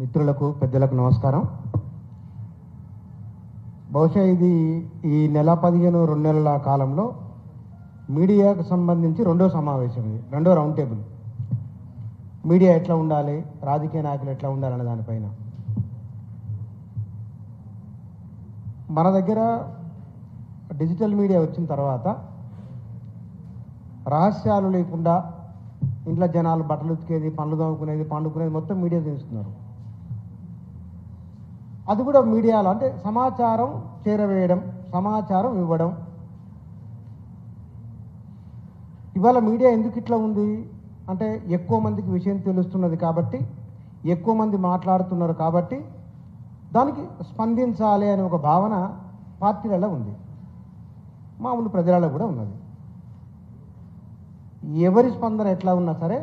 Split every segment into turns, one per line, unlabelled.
మిత్రులకు పెద్దలకు నమస్కారం. బహుశా ఇది ఈ నెల 15 2 నెలల కాలంలో మీడియాకు సంబంధించి రెండో సమావేశం, ఇది రెండో రౌండ్ టేబుల్. మీడియా ఎట్లా ఉండాలి, రాజకీయ నాయకులు ఎట్లా ఉండాలనే దానిపైన మన దగ్గర డిజిటల్ మీడియా వచ్చిన తర్వాత రహస్యాలు లేకుండా ఇంట్లో జనాలు బట్టలు ఉతికేది, పండ్లు తోముకునేది, పండుకునేది మొత్తం మీడియా తెలుస్తున్నారు. అది కూడా మీడియాలో అంటే సమాచారం చేరవేయడం, సమాచారం ఇవ్వడం. ఇవాళ మీడియా ఎందుకు ఇట్లా ఉంది అంటే ఎక్కువ మందికి విషయం తెలుస్తున్నది కాబట్టి, ఎక్కువ మంది మాట్లాడుతున్నారు కాబట్టి దానికి స్పందించాలి అనే ఒక భావన పార్టీలలో ఉంది, మామూలు ప్రజలలో కూడా ఉన్నది. ఎవరి స్పందన ఎట్లా ఉన్నా సరే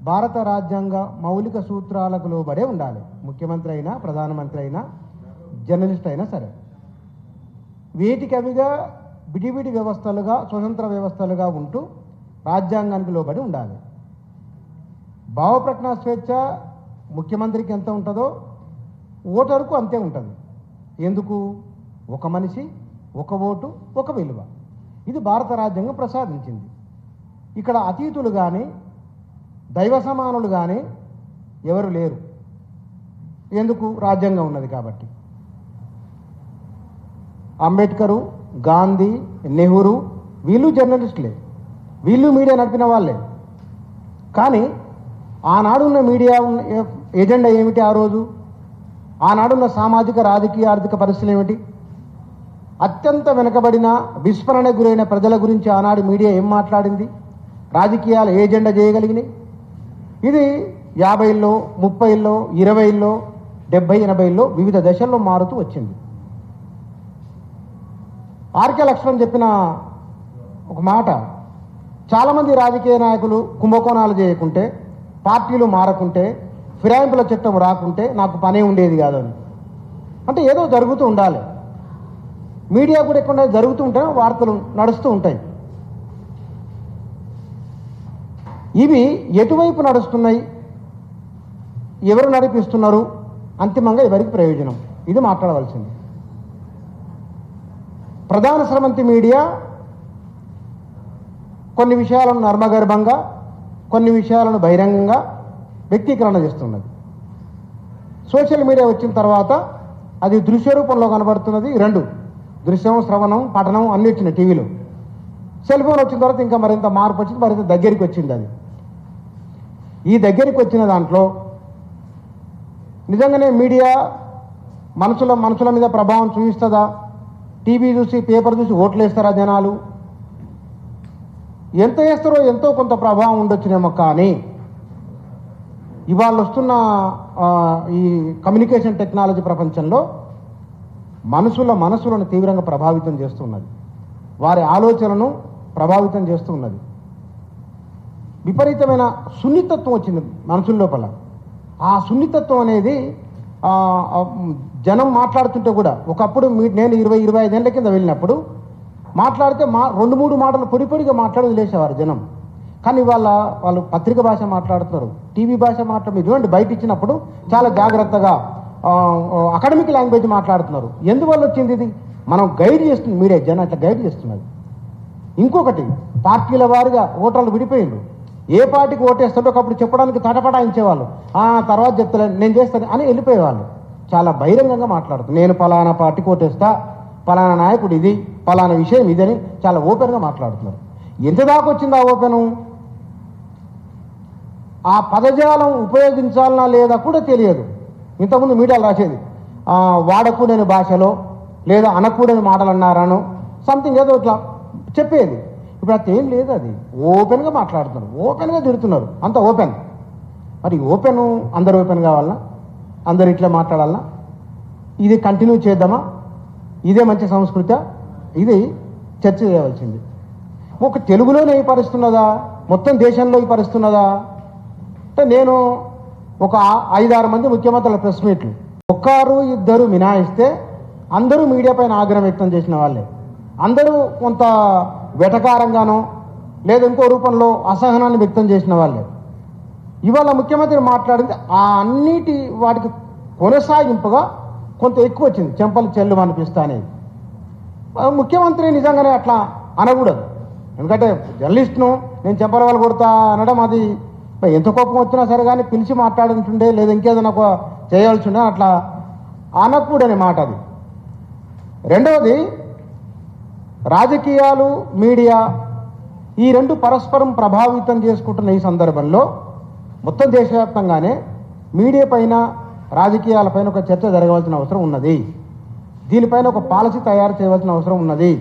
భారత రాజ్యాంగ మౌలిక సూత్రాలకు లోబడే ఉండాలి. ముఖ్యమంత్రి అయినా, ప్రధానమంత్రి అయినా, జర్నలిస్ట్ అయినా సరే వీటికవిగా విడివిడి వ్యవస్థలుగా, స్వతంత్ర వ్యవస్థలుగా ఉంటూ రాజ్యాంగానికి లోబడి ఉండాలి. భావప్రకటన స్వేచ్ఛ ముఖ్యమంత్రికి ఎంత ఉంటుందో ఓటరుకు అంతే ఉంటుంది. ఎందుకు? ఒక మనిషి, ఒక ఓటు, ఒక విలువ. ఇది భారత రాజ్యాంగం ప్రసాదించింది. ఇక్కడ అతీతులు కానీ, దైవ సమానులు కానీ ఎవరు లేరు. ఎందుకు? రాజ్యాంగం ఉన్నది కాబట్టి. అంబేద్కరు, గాంధీ, నెహ్రూ వీళ్ళు జర్నలిస్టులే, వీళ్ళు మీడియా నడిపిన వాళ్ళే. కానీ ఆనాడున్న మీడియా ఎజెండా ఏమిటి? ఆ రోజు ఆనాడున్న సామాజిక, రాజకీయ, ఆర్థిక పరిస్థితులు ఏమిటి? అత్యంత వెనుకబడిన, విస్మరణ గురైన ప్రజల గురించి ఆనాడు మీడియా ఏం మాట్లాడింది? రాజకీయాలు ఏ ఎజెండా చేయగలిగినాయి? ఇది 50లో, 30లో, 20లో, 70, 80లో వివిధ దశల్లో మారుతూ వచ్చింది. ఆర్కే లక్ష్మణ్ చెప్పిన ఒక మాట, చాలామంది రాజకీయ నాయకులు కుంభకోణాలు చేయకుంటే, పార్టీలు మారకుంటే, ఫిరాయింపుల చట్టం రాకుంటే నాకు పనే ఉండేది కాదు అని. అంటే ఏదో జరుగుతూ ఉండాలి. మీడియా కూడా ఎక్కడ జరుగుతూ ఉంటే వార్తలు నడుస్తూ ఉంటాయి. ఇవి ఎటువైపు నడుస్తున్నాయి, ఎవరు నడిపిస్తున్నారు, అంతిమంగా ఎవరికి ప్రయోజనం, ఇది మాట్లాడవలసింది. ప్రధాన స్రవంతి మీడియా కొన్ని విషయాలను నర్మగర్భంగా, కొన్ని విషయాలను బహిరంగంగా వ్యక్తీకరణ చేస్తున్నది. సోషల్ మీడియా వచ్చిన తర్వాత అది దృశ్య రూపంలో కనబడుతున్నది. రెండు, దృశ్యం, శ్రవణం, పఠనం అన్నీ వచ్చినాయి టీవీలో. సెల్ ఫోన్ వచ్చిన తర్వాత ఇంకా మరింత మార్పు వచ్చింది, మరింత దగ్గరికి వచ్చింది. అది ఈ దగ్గరికి వచ్చిన దాంట్లో నిజంగానే మీడియా మనుషుల మీద ప్రభావం చూపిస్తుందా? టీవీ చూసి, పేపర్ చూసి ఓట్లు వేస్తారా జనాలు? ఎంత వేస్తారో ఎంతో కొంత ప్రభావం ఉండొచ్చునేమో. కానీ ఇవాళ వస్తున్న ఈ కమ్యూనికేషన్ టెక్నాలజీ ప్రపంచంలో మనసులను తీవ్రంగా ప్రభావితం చేస్తున్నది, వారి ఆలోచనలను ప్రభావితం చేస్తున్నది. విపరీతమైన సున్నితత్వం వచ్చింది మనుషుల లోపల. ఆ సున్నితత్వం అనేది జనం మాట్లాడుతుంటే కూడా, ఒకప్పుడు నేను 20-25 ఏళ్ల కింద వెళ్ళినప్పుడు మాట్లాడితే 2-3 మాటలు పొడిగా మాట్లాడి వదిలేసేవారు జనం. కానీ వాళ్ళు పత్రిక భాష మాట్లాడుతున్నారు, టీవీ భాష మాట్లాడుతున్నారు. ఇటువంటి బయట ఇచ్చినప్పుడు చాలా జాగ్రత్తగా అకాడమిక్ లాంగ్వేజ్ మాట్లాడుతున్నారు. ఎందువల్ల వచ్చింది? ఇది మనం గైడ్ చేస్తుంది మీడియా, జనం అట్లా గైడ్ చేస్తున్నది. ఇంకొకటి, పార్టీల వారిగా ఓటర్లు విడిపోయిండు. ఏ పార్టీకి ఓటేస్తుంటే ఒకప్పుడు చెప్పడానికి తటపటాయించేవాళ్ళు, తర్వాత చెప్తలే నేను చేస్తాను అని వెళ్ళిపోయేవాళ్ళు. చాలా బహిరంగంగా మాట్లాడుతున్నారు, నేను పలానా పార్టీకి ఓటేస్తా, పలానా నాయకుడు ఇది, పలానా విషయం ఇదని చాలా ఓపెన్గా మాట్లాడుతున్నారు. ఎంత దాకా వచ్చింది ఆ ఓపెను? ఆ పదజాలం ఉపయోగించాలనా లేదా కూడా తెలియదు. ఇంతకుముందు మీడియాలు రాసేది వాడకూడని భాషలో లేదా అనకూడని మాటలు అన్నారనో సంథింగ్ ఏదో ఇట్లా చెప్పేది. ఇప్పుడు అది ఏం లేదు, అది ఓపెన్గా మాట్లాడుతున్నారు, ఓపెన్గా తిడుతున్నారు, అంత ఓపెన్. మరి ఓపెన్ అందరు ఓపెన్ కావాలన్నా, అందరు ఇట్లా మాట్లాడాలన్నా? ఇది కంటిన్యూ చేద్దామా? ఇదే మంచి సంస్కృతి? ఇది చర్చ చేయవలసింది. ఒక తెలుగులోనే ఈ పరిస్తున్నదా, మొత్తం దేశంలో ఈ పరిస్తున్నదా? అంటే నేను ఒక 5-6 మంది ముఖ్యమంత్రుల ప్రెస్ మీట్లు, 1-2 మినాయిస్తే అందరూ మీడియా పైన ఆగ్రహం వ్యక్తం చేసిన వాళ్ళే. అందరూ కొంత వెటకారంగానో లేదా ఇంకో రూపంలో అసహనాన్ని వ్యక్తం చేసిన వాళ్ళే. ఇవాళ ముఖ్యమంత్రి మాట్లాడింది ఆ అన్నిటి వాటికి కొనసాగింపుగా కొంత ఎక్కువ వచ్చింది, చెంపలు చెల్లు అనిపిస్తా అనేది. ముఖ్యమంత్రి నిజంగానే అట్లా అనకూడదు. ఎందుకంటే జర్నలిస్ట్ను నేను చెంపల వాళ్ళు కొడతా అనడం అది ఎంత కోపం వచ్చినా సరే కానీ పిలిచి మాట్లాడుతుండే లేదా ఇంకేదైనా చేయాల్సి ఉండే అట్లా అనకూడని మాట అది. రెండవది, రాజకీయాలు మీడియా ఈ రెండు పరస్పరం ప్రభావితం చేసుకుంటున్న ఈ సందర్భంలో మొత్తం దేశవ్యాప్తంగానే మీడియా పైన రాజకీయాలపైన ఒక చర్చ జరగవలసిన అవసరం ఉన్నది. దీనిపైన ఒక పాలసీ తయారు చేయవలసిన అవసరం ఉన్నది.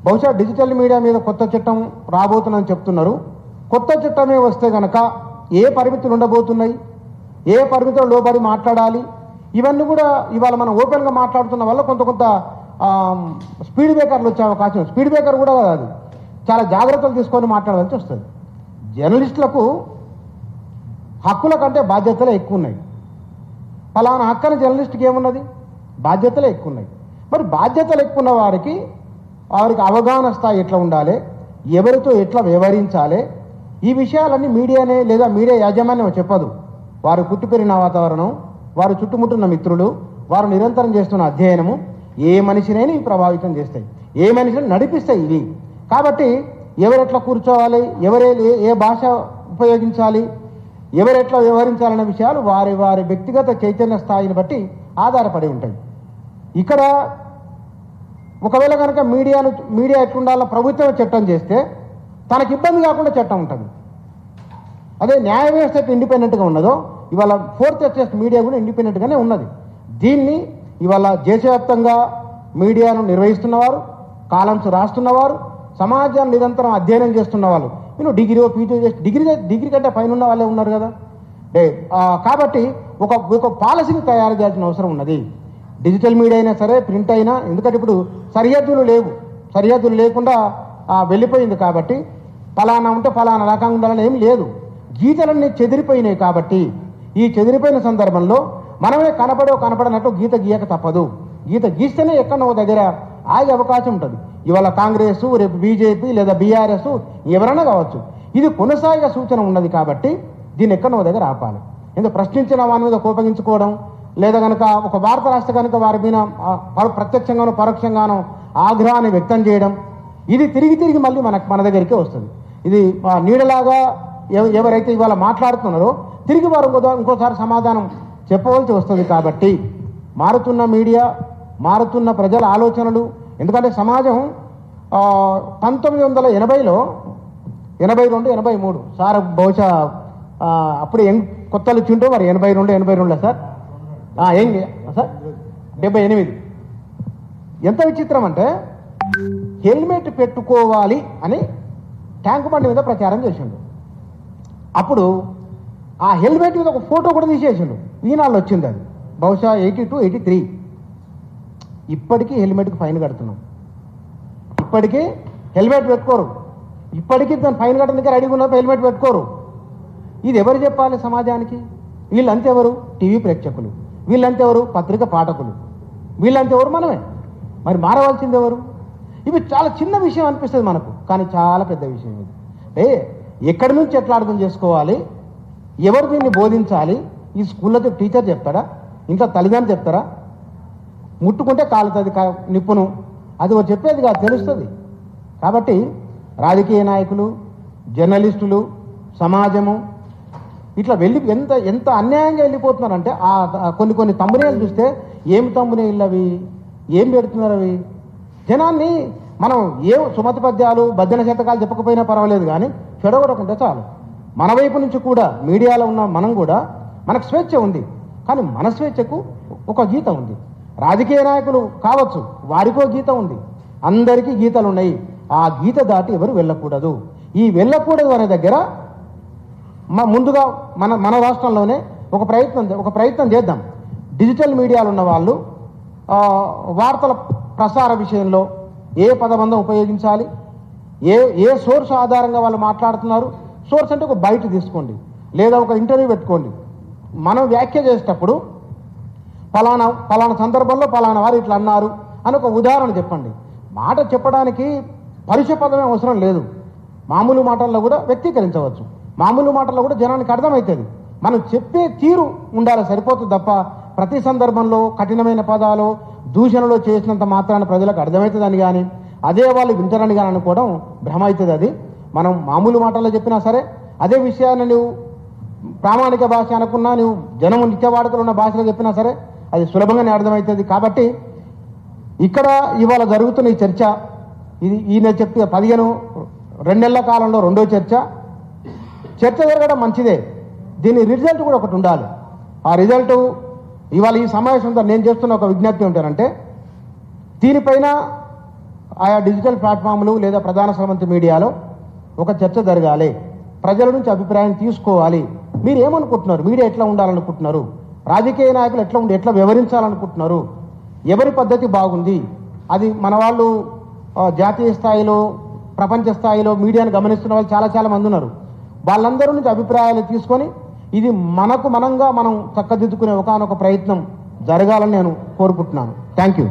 బహుశా డిజిటల్ మీడియా మీద కొత్త చట్టం రాబోతుందని చెప్తున్నారు. కొత్త చట్టమే వస్తే కనుక ఏ పరిమితులు ఉండబోతున్నాయి, ఏ పరిమితులు లోబడి మాట్లాడాలి, ఇవన్నీ కూడా ఇవాళ మనం ఓపెన్గా మాట్లాడుతున్న వల్ల కొంత స్పీడ్ బ్రేకర్లు వచ్చే అవకాశం. స్పీడ్ బ్రేకర్ కూడా అది చాలా జాగ్రత్తలు తీసుకొని మాట్లాడాల్సి వస్తుంది. జర్నలిస్టులకు హక్కుల కంటే బాధ్యతలే ఎక్కువ ఉన్నాయి. ఫలానా హక్కని జర్నలిస్ట్కి ఏమున్నది? బాధ్యతలే ఎక్కువ ఉన్నాయి. మరి బాధ్యతలు ఎక్కువ ఉన్న వారికి అవగాహన స్థాయి ఎట్లా ఉండాలి, ఎవరితో ఎట్లా వ్యవహరించాలి, ఈ విషయాలన్నీ మీడియానే లేదా మీడియా యాజమాన్యం చెప్పదు. వారు పుట్టిపెరిగిన వాతావరణం, వారు చుట్టుముట్టున్న మిత్రులు, వారు నిరంతరం చేస్తున్న అధ్యయనము ఏ మనిషినైనా ఇవి ప్రభావితం చేస్తాయి, ఏ మనిషిని నడిపిస్తాయి ఇవి. కాబట్టి ఎవరెట్లా కూర్చోవాలి, ఏ భాష ఉపయోగించాలి, ఎవరెట్లా వ్యవహరించాలనే విషయాలు వారి వారి వ్యక్తిగత చైతన్య స్థాయిని బట్టి ఆధారపడి ఉంటాయి. ఇక్కడ ఒకవేళ కనుక మీడియా ఎట్లుండాలో ప్రభుత్వం చట్టం చేస్తే తనకి ఇబ్బంది కాకుండా చట్టం ఉంటుంది. అదే న్యాయ వ్యవస్థ ఇండిపెండెంట్గా ఉన్నదో ఇవాళ ఫోర్త్ ఎస్టేట్ మీడియా కూడా ఇండిపెండెంట్గానే ఉన్నది. దీన్ని ఇవాళ దేశవ్యాప్తంగా మీడియాను నిర్వహిస్తున్నవారు, కాలమ్స్ రాస్తున్నవారు, సమాజాన్ని నిరంతరం అధ్యయనం చేస్తున్న వాళ్ళు, డిగ్రీ పీజీ చేసి డిగ్రీ కంటే పైన ఉన్న వాళ్ళే ఉన్నారు కదా. కాబట్టి ఒక పాలసీని తయారు చేయాల్సిన అవసరం ఉన్నది. డిజిటల్ మీడియా అయినా సరే, ప్రింట్ అయినా, ఎందుకంటే ఇప్పుడు సరిహద్దులు లేవు, సరిహద్దులు లేకుండా వెళ్ళిపోయింది. కాబట్టి ఫలానా ఉంటే ఫలానా రకంగా ఉండాలని ఏం లేదు. గీతలన్నీ చెదిరిపోయినాయి. కాబట్టి ఈ చెదిరిపోయిన సందర్భంలో మనమే కనపడనట్టు గీత గీయక తప్పదు. గీత గీస్తేనే ఎక్కడో దగ్గర ఆగే అవకాశం ఉంటుంది. ఇవాళ కాంగ్రెస్, రేపు బీజేపీ లేదా బీఆర్ఎస్ ఎవరైనా కావచ్చు. ఇది కొనసాగే సూచన ఉన్నది. కాబట్టి దీన్ని ఎక్కడో దగ్గర ఆపాలి. ఎందుకు ప్రశ్నించిన వాని మీద కోపగించుకోవడం, లేదా కనుక ఒక వార్త రాస్తే కనుక వారి మీద ప్రత్యక్షంగానో పరోక్షంగానో ఆగ్రహాన్ని వ్యక్తం చేయడం, ఇది తిరిగి మళ్ళీ మన దగ్గరికే వస్తుంది. ఇది నీడలాగా ఎవరైతే ఇవాళ మాట్లాడుతున్నారో తిరిగి వారు ఇంకోసారి సమాధానం చెప్పవలసి వస్తుంది. కాబట్టి మారుతున్న మీడియా, మారుతున్న ప్రజల ఆలోచనలు, ఎందుకంటే సమాజం 1980లో 82, 83 సార్ బహుశా అప్పుడు కొత్తలు చుంటూ మరి 82 సార్ సార్ 78. ఎంత విచిత్రం అంటే హెల్మెట్ పెట్టుకోవాలి అని ట్యాంక్ బండి మీద ప్రచారం చేసిండు. అప్పుడు ఆ హెల్మెట్ మీద ఒక ఫోటో కూడా తీసేసిండు. ఈనాళ్ళు వచ్చింది అది బహుశా 82, 83. ఇప్పటికీ హెల్మెట్కి ఫైన్ కడుతున్నాం. ఇప్పటికీ హెల్మెట్ పెట్టుకోరు. ఇప్పటికీ దాన్ని ఫైన్ కట్టడానికి రెడీగా ఉన్నప్పుడు హెల్మెట్ పెట్టుకోరు. ఇది ఎవరు చెప్పాలి సమాజానికి? వీళ్ళంతెవరు? టీవీ ప్రేక్షకులు. వీళ్ళంతెవరు? పత్రిక పాఠకులు. వీళ్ళంతెవరు? మనమే. మరి మారవలసింది ఎవరు? ఇవి చాలా చిన్న విషయం అనిపిస్తుంది మనకు, కానీ చాలా పెద్ద విషయం ఇది. ఎక్కడి నుంచి ఎట్లా అర్థం చేసుకోవాలి, ఎవరు దీన్ని బోధించాలి? ఈ స్కూళ్ళతో టీచర్ చెప్తారా? ఇంట్లో తల్లిదండ్రులు చెప్తారా? ముట్టుకుంటే కాలుతుంది నిప్పును, అది చెప్పేది కాదు, తెలుస్తుంది. కాబట్టి రాజకీయ నాయకులు, జర్నలిస్టులు, సమాజము ఇట్లా ఎంత అన్యాయంగా వెళ్ళిపోతున్నారంటే కొన్ని తమ్మునేలు చూస్తే ఏం తమ్మునేళ్ళు అవి, ఏం పెడుతున్నారు అవి? జనాన్ని మనం ఏ సుమతి పద్యాలు, భజన శతకాలు చెప్పకపోయినా పర్వాలేదు, కానీ చెడగొడకుంటే చాలు. మన వైపు నుంచి కూడా మీడియాలో ఉన్న మనం కూడా మనకు స్వేచ్ఛ ఉంది, కానీ మన స్వేచ్ఛకు ఒక గీత ఉంది. రాజకీయ నాయకులు కావచ్చు, వారికో గీత ఉంది, అందరికీ గీతలు ఉన్నాయి. ఆ గీత దాటి ఎవరు వెళ్ళకూడదు. ఈ వెళ్ళకూడదు అనే దగ్గర ముందుగా మన రాష్ట్రంలోనే ఒక ప్రయత్నం చేద్దాం. డిజిటల్ మీడియాలో ఉన్న వాళ్ళు వార్తల ప్రసార విషయంలో ఏ పదబంధం ఉపయోగించాలి, ఏ సోర్స్ ఆధారంగా వాళ్ళు మాట్లాడుతున్నారు. సోర్స్ అంటే ఒక బయట తీసుకోండి, లేదా ఒక ఇంటర్వ్యూ పెట్టుకోండి. మనం వ్యాఖ్య చేసేటప్పుడు ఫలానా సందర్భంలో ఫలానా వారు ఇట్లా అన్నారు అని ఒక ఉదాహరణ చెప్పండి. మాట చెప్పడానికి పరుష పదమే అవసరం లేదు, మామూలు మాటల్లో కూడా వ్యక్తీకరించవచ్చు. మామూలు మాటల్లో కూడా జనానికి అర్థమవుతుంది. మనం చెప్పే తీరు ఉండాలి, సరిపోతుంది తప్ప ప్రతి సందర్భంలో కఠినమైన పదాలు దూషణలో చేసినంత మాత్రాన ప్రజలకు అర్థమవుతుందని కానీ అదే వాళ్ళు వింటారని కానీ అనుకోవడం భ్రమ అవుతుంది. అది మనం మామూలు మాటల్లో చెప్పినా సరే అదే విషయాన్ని నువ్వు ప్రామాణిక భాష అనుకున్నా, నువ్వు జనము నిత్యవాడుకలు ఉన్న భాషలో చెప్పినా సరే అది సులభంగానే అర్థమవుతుంది. కాబట్టి ఇక్కడ ఇవాళ జరుగుతున్న ఈ చర్చ, ఇది ఈయన చెప్పి 2 నెలల కాలంలో రెండో చర్చ జరగడం మంచిదే. దీని రిజల్ట్ కూడా ఒకటి ఉండాలి. ఆ రిజల్ట్ ఇవాళ ఈ సమావేశంతో నేను చేస్తున్న ఒక విజ్ఞప్తి ఏంటంటే, దీనిపైన ఆయా డిజిటల్ ప్లాట్ఫామ్లు లేదా ప్రధాన స్రవంతి మీడియాలో ఒక చర్చ జరగాలి. ప్రజల నుంచి అభిప్రాయం తీసుకోవాలి. మీరు ఏమనుకుంటున్నారు? మీడియా ఎట్లా ఉండాలనుకుంటున్నారు? రాజకీయ నాయకులు ఎట్లా వ్యవహరించాలనుకుంటున్నారు? ఎవరి పద్ధతి బాగుంది? అది మన వాళ్ళు జాతీయ స్థాయిలో ప్రపంచ స్థాయిలో మీడియాను గమనిస్తున్న వాళ్ళు చాలా మంది ఉన్నారు. వాళ్ళందరూ నుంచి అభిప్రాయాలు తీసుకొని ఇది మనంగా మనం చక్కదిద్దుకునే ఒకానొక ప్రయత్నం జరగాలని నేను కోరుకుంటున్నాను. Thank you.